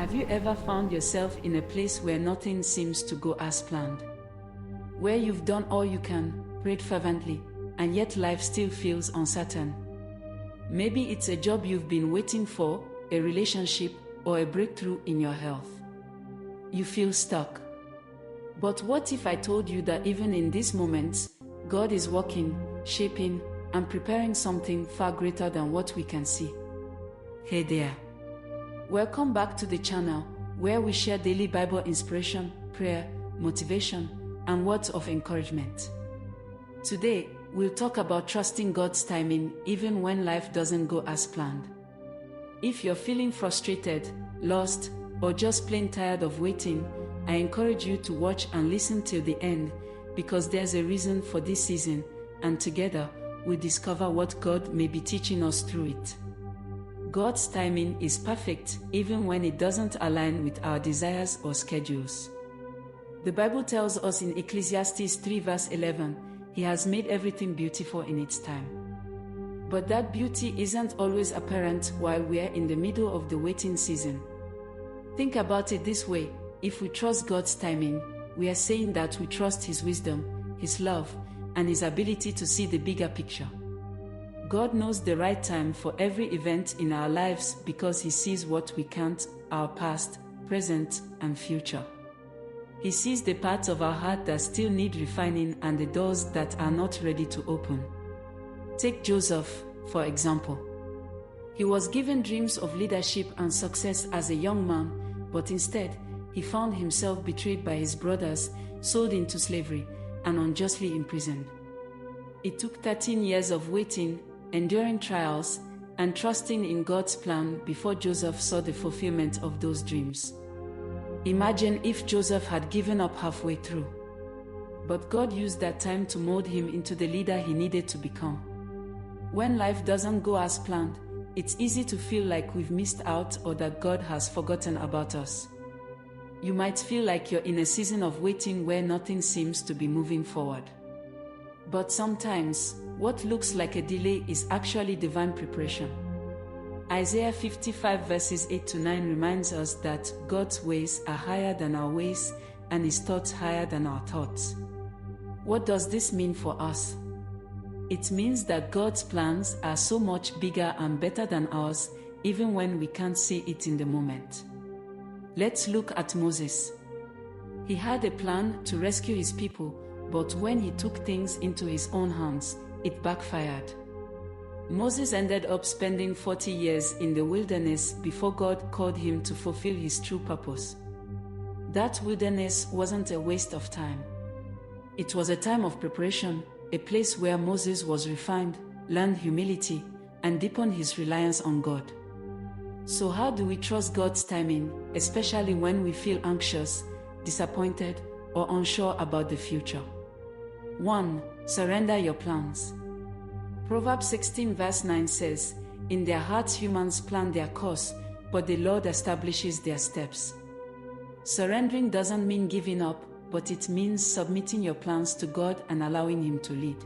Have you ever found yourself in a place where nothing seems to go as planned? Where you've done all you can, prayed fervently, and yet life still feels uncertain? Maybe it's a job you've been waiting for, a relationship, or a breakthrough in your health. You feel stuck. But what if I told you that even in these moments, God is working, shaping, and preparing something far greater than what we can see? Hey there. Welcome back to the channel, where we share daily Bible inspiration, prayer, motivation, and words of encouragement. Today, we'll talk about trusting God's timing even when life doesn't go as planned. If you're feeling frustrated, lost, or just plain tired of waiting, I encourage you to watch and listen till the end, because there's a reason for this season, and together, we'll discover what God may be teaching us through it. God's timing is perfect even when it doesn't align with our desires or schedules. The Bible tells us in Ecclesiastes 3 verse 11, He has made everything beautiful in its time. But that beauty isn't always apparent while we're in the middle of the waiting season. Think about it this way: if we trust God's timing, we are saying that we trust His wisdom, His love, and His ability to see the bigger picture. God knows the right time for every event in our lives because He sees what we can't, our past, present, and future. He sees the parts of our heart that still need refining and the doors that are not ready to open. Take Joseph, for example. He was given dreams of leadership and success as a young man, but instead, he found himself betrayed by his brothers, sold into slavery, and unjustly imprisoned. It took 13 years of waiting, enduring trials, and trusting in God's plan before Joseph saw the fulfillment of those dreams. Imagine if Joseph had given up halfway through. But God used that time to mold him into the leader he needed to become. When life doesn't go as planned, it's easy to feel like we've missed out or that God has forgotten about us. You might feel like you're in a season of waiting where nothing seems to be moving forward. But sometimes, what looks like a delay is actually divine preparation. Isaiah 55 verses 8 to 9 reminds us that God's ways are higher than our ways, and His thoughts higher than our thoughts. What does this mean for us? It means that God's plans are so much bigger and better than ours, even when we can't see it in the moment. Let's look at Moses. He had a plan to rescue his people, but when he took things into his own hands, it backfired. Moses ended up spending 40 years in the wilderness before God called him to fulfill his true purpose. That wilderness wasn't a waste of time. It was a time of preparation, a place where Moses was refined, learned humility, and deepened his reliance on God. So how do we trust God's timing, especially when we feel anxious, disappointed, or unsure about the future? 1. Surrender your plans. Proverbs 16 verse 9 says, "In their hearts humans plan their course, but the Lord establishes their steps." Surrendering doesn't mean giving up, but it means submitting your plans to God and allowing Him to lead.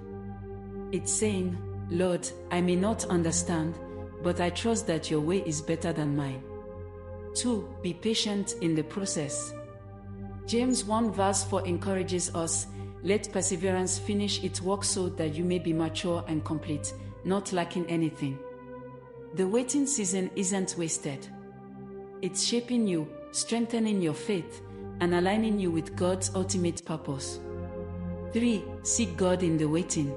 It's saying, "Lord, I may not understand, but I trust that your way is better than mine." 2. Be patient in the process. James 1 verse 4 encourages us, "Let perseverance finish its work so that you may be mature and complete, not lacking anything." The waiting season isn't wasted. It's shaping you, strengthening your faith, and aligning you with God's ultimate purpose. 3. Seek God in the waiting.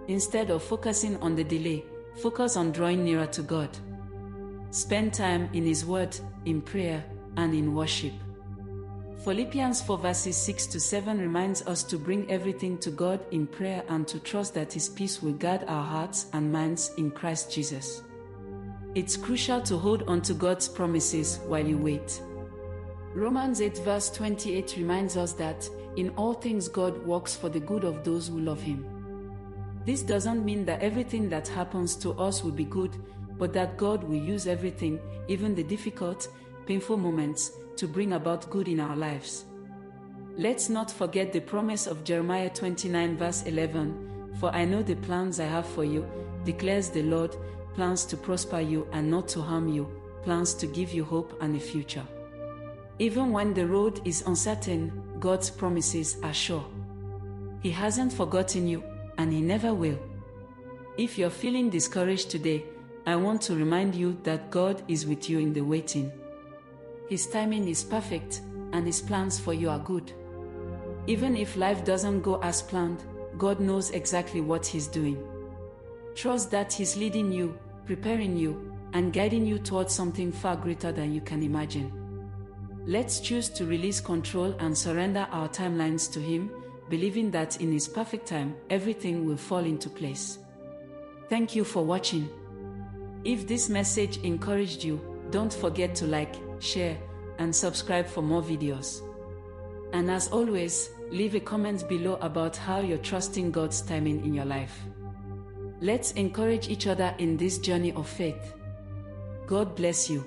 Instead of focusing on the delay, focus on drawing nearer to God. Spend time in His Word, in prayer, and in worship. Philippians 4 verses 6 to 7 reminds us to bring everything to God in prayer and to trust that His peace will guard our hearts and minds in Christ Jesus. It's crucial to hold on to God's promises while you wait. Romans 8 verse 28 reminds us that, "In all things God works for the good of those who love Him." This doesn't mean that everything that happens to us will be good, but that God will use everything, even the difficult, painful moments, to bring about good in our lives. Let's not forget the promise of Jeremiah 29 verse 11, "For I know the plans I have for you, declares the Lord, plans to prosper you and not to harm you, plans to give you hope and a future. Even when the road is uncertain, God's promises are sure. He hasn't forgotten you, and He never will. If you're feeling discouraged today, I want to remind you that God is with you in the waiting. His timing is perfect, and His plans for you are good. Even if life doesn't go as planned, God knows exactly what He's doing. Trust that He's leading you, preparing you, and guiding you towards something far greater than you can imagine. Let's choose to release control and surrender our timelines to Him, believing that in His perfect time, everything will fall into place. Thank you for watching. If this message encouraged you, don't forget to like, share, and subscribe for more videos. And as always, leave a comment below about how you're trusting God's timing in your life. Let's encourage each other in this journey of faith. God bless you.